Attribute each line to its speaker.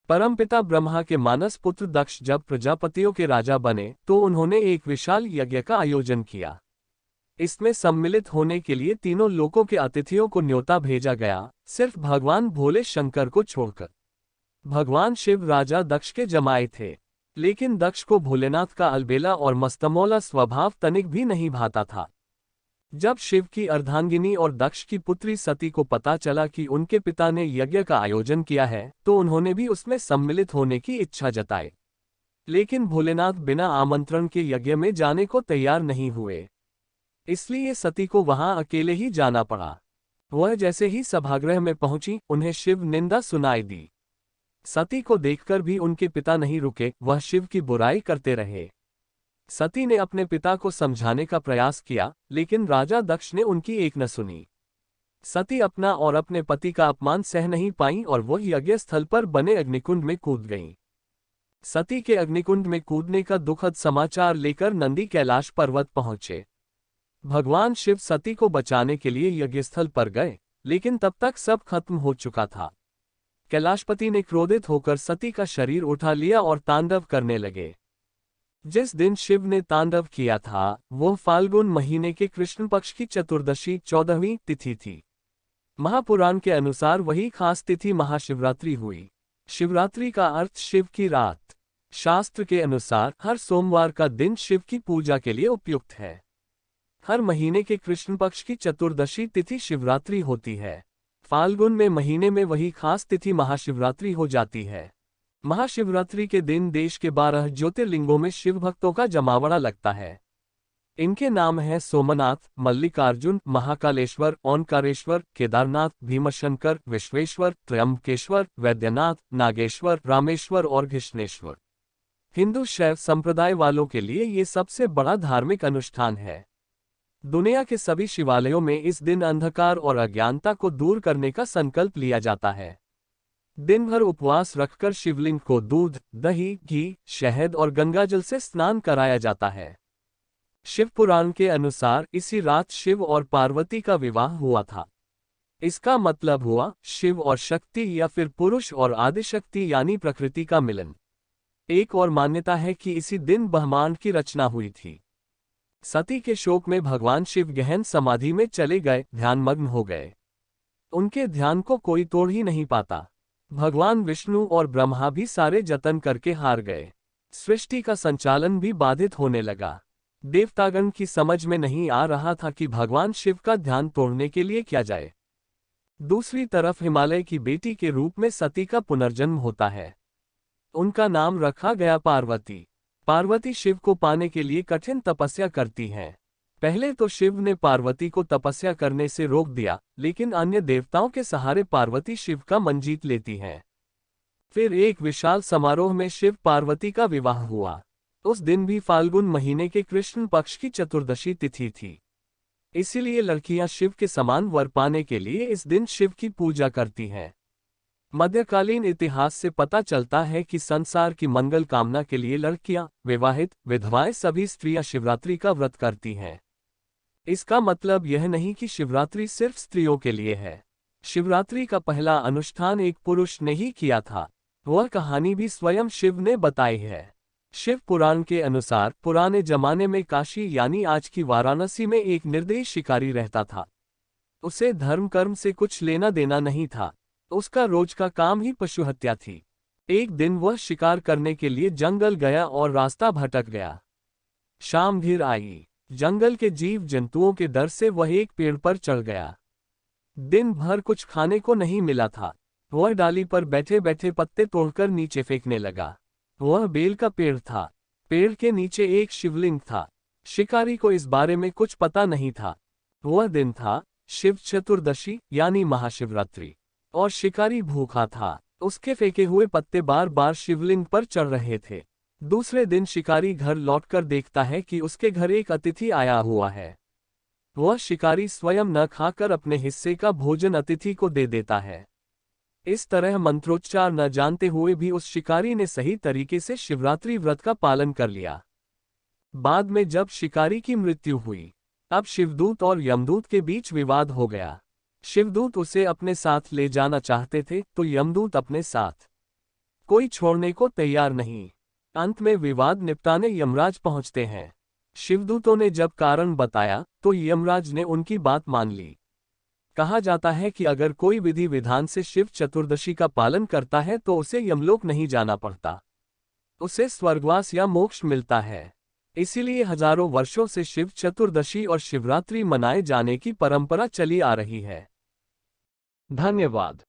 Speaker 1: परमपिता ब्रह्मा के मानस पुत्र दक्ष जब प्रजापतियों के राजा बने तो उन्होंने एक विशाल यज्ञ का आयोजन किया। इसमें सम्मिलित होने के लिए तीनों लोकों के अतिथियों को न्योता भेजा गया, सिर्फ भगवान भोले शंकर को छोड़कर। भगवान शिव राजा दक्ष के जमाए थे, लेकिन दक्ष को भोलेनाथ का अलबेला और मस्तमौला स्वभाव तनिक भी नहीं भाता था। जब शिव की अर्धांगिनी और दक्ष की पुत्री सती को पता चला कि उनके पिता ने यज्ञ का आयोजन किया है तो उन्होंने भी उसमें सम्मिलित होने की इच्छा जताई। लेकिन भोलेनाथ बिना आमंत्रण के यज्ञ में जाने को तैयार नहीं हुए, इसलिए सती को वहां अकेले ही जाना पड़ा। वह जैसे ही सभागृह में पहुंची, उन्हें शिव निंदा सुनाई दी। सती को देखकर भी उनके पिता नहीं रुके, वह शिव की बुराई करते रहे। सती ने अपने पिता को समझाने का प्रयास किया, लेकिन राजा दक्ष ने उनकी एक न सुनी। सती अपना और अपने पति का अपमान सह नहीं पाईं और वो यज्ञ स्थल पर बने अग्निकुंड में कूद गईं। सती के अग्निकुंड में कूदने का दुखद समाचार लेकर नंदी कैलाश पर्वत पहुंचे। भगवान शिव सती को बचाने के लिए यज्ञस्थल पर गए, लेकिन तब तक सब खत्म हो चुका था। कैलाशपति ने क्रोधित होकर सती का शरीर उठा लिया और तांडव करने लगे। जिस दिन शिव ने तांडव किया था वह फाल्गुन महीने के कृष्ण पक्ष की चतुर्दशी 14वीं तिथि थी। महापुराण के अनुसार वही खास तिथि महाशिवरात्रि हुई। शिवरात्रि का अर्थ शिव की रात। शास्त्र के अनुसार हर सोमवार का दिन शिव की पूजा के लिए उपयुक्त है। हर महीने के कृष्ण पक्ष की चतुर्दशी तिथि शिवरात्रि होती है। फाल्गुन में महीने में वही खास तिथि महाशिवरात्रि हो जाती है। महाशिवरात्रि के दिन देश के 12 ज्योतिर्लिंगों में शिव भक्तों का जमावड़ा लगता है। इनके नाम हैं सोमनाथ, मल्लिकार्जुन, महाकालेश्वर, ओंकारेश्वर, केदारनाथ, भीमशंकर, विश्वेश्वर, त्र्यंबकेश्वर, वैद्यनाथ, नागेश्वर, रामेश्वर और घृष्णेश्वर। हिंदू शैव संप्रदाय वालों के लिए ये सबसे बड़ा धार्मिक अनुष्ठान है। दुनिया के सभी शिवालयों में इस दिन अंधकार और अज्ञानता को दूर करने का संकल्प लिया जाता है। दिन भर उपवास रखकर शिवलिंग को दूध, दही, घी, शहद और गंगाजल से स्नान कराया जाता है। शिव पुराण के अनुसार इसी रात शिव और पार्वती का विवाह हुआ था। इसका मतलब हुआ शिव और शक्ति या फिर पुरुष और आदिशक्ति यानी प्रकृति का मिलन। एक और मान्यता है कि इसी दिन ब्रह्मांड की रचना हुई थी। सती के शोक में भगवान शिव गहन समाधि में चले गए, ध्यानमग्न हो गए। उनके ध्यान को कोई तोड़ ही नहीं पाता। भगवान विष्णु और ब्रह्मा भी सारे जतन करके हार गए। सृष्टि का संचालन भी बाधित होने लगा। देवतागण की समझ में नहीं आ रहा था कि भगवान शिव का ध्यान तोड़ने के लिए क्या जाए। दूसरी तरफ हिमालय की बेटी के रूप में सती का पुनर्जन्म होता है। उनका नाम रखा गया पार्वती। पार्वती शिव को पाने के लिए कठिन तपस्या करती हैं। पहले तो शिव ने पार्वती को तपस्या करने से रोक दिया, लेकिन अन्य देवताओं के सहारे पार्वती शिव का मन जीत लेती हैं। फिर एक विशाल समारोह में शिव पार्वती का विवाह हुआ। उस दिन भी फाल्गुन महीने के कृष्ण पक्ष की चतुर्दशी तिथि थी। इसीलिए लड़कियां शिव के समान वर पाने के लिए इस दिन शिव की पूजा करती हैं। मध्यकालीन इतिहास से पता चलता है कि संसार की मंगल कामना के लिए लड़कियां, विवाहित, विधवाएं सभी स्त्रियां शिवरात्रि का व्रत करती हैं। इसका मतलब यह नहीं कि शिवरात्रि सिर्फ स्त्रियों के लिए है। शिवरात्रि का पहला अनुष्ठान एक पुरुष ने ही किया था। वह कहानी भी स्वयं शिव ने बताई है। शिव पुराण के अनुसार पुराने जमाने में काशी यानी आज की वाराणसी में एक निर्दयी शिकारी रहता था। उसे धर्म कर्म से कुछ लेना देना नहीं था। उसका रोज का काम ही पशु हत्या थी। एक दिन वह शिकार करने के लिए जंगल गया और रास्ता भटक गया। शाम घिर आई। जंगल के जीव जंतुओं के डर से वह एक पेड़ पर चढ़ गया। दिन भर कुछ खाने को नहीं मिला था। वह डाली पर बैठे बैठे पत्ते तोड़कर नीचे फेंकने लगा। वह बेल का पेड़ था। पेड़ के नीचे एक शिवलिंग था। शिकारी को इस बारे में कुछ पता नहीं था। वह दिन था शिव चतुर्दशी यानी महाशिवरात्रि, और शिकारी भूखा था। उसके फेंके हुए पत्ते बार बार शिवलिंग पर चढ़ रहे थे। दूसरे दिन शिकारी घर लौटकर देखता है कि उसके घर एक अतिथि आया हुआ है। वह शिकारी स्वयं न खाकर अपने हिस्से का भोजन अतिथि को दे देता है। इस तरह मंत्रोच्चार न जानते हुए भी उस शिकारी ने सही तरीके से शिवरात्रि व्रत का पालन कर लिया। बाद में जब शिकारी की मृत्यु हुई, अब शिवदूत और यमदूत के बीच विवाद हो गया। शिवदूत उसे अपने साथ ले जाना चाहते थे तो यमदूत अपने साथ। कोई छोड़ने को तैयार नहीं। अंत में विवाद निपटाने यमराज पहुंचते हैं। शिवदूतों ने जब कारण बताया तो यमराज ने उनकी बात मान ली। कहा जाता है कि अगर कोई विधि विधान से शिव चतुर्दशी का पालन करता है तो उसे यमलोक नहीं जाना पड़ता, उसे स्वर्गवास या मोक्ष मिलता है। इसीलिए हजारों वर्षों से शिव चतुर्दशी और शिवरात्रि मनाए जाने की परंपरा चली आ रही है। धन्यवाद।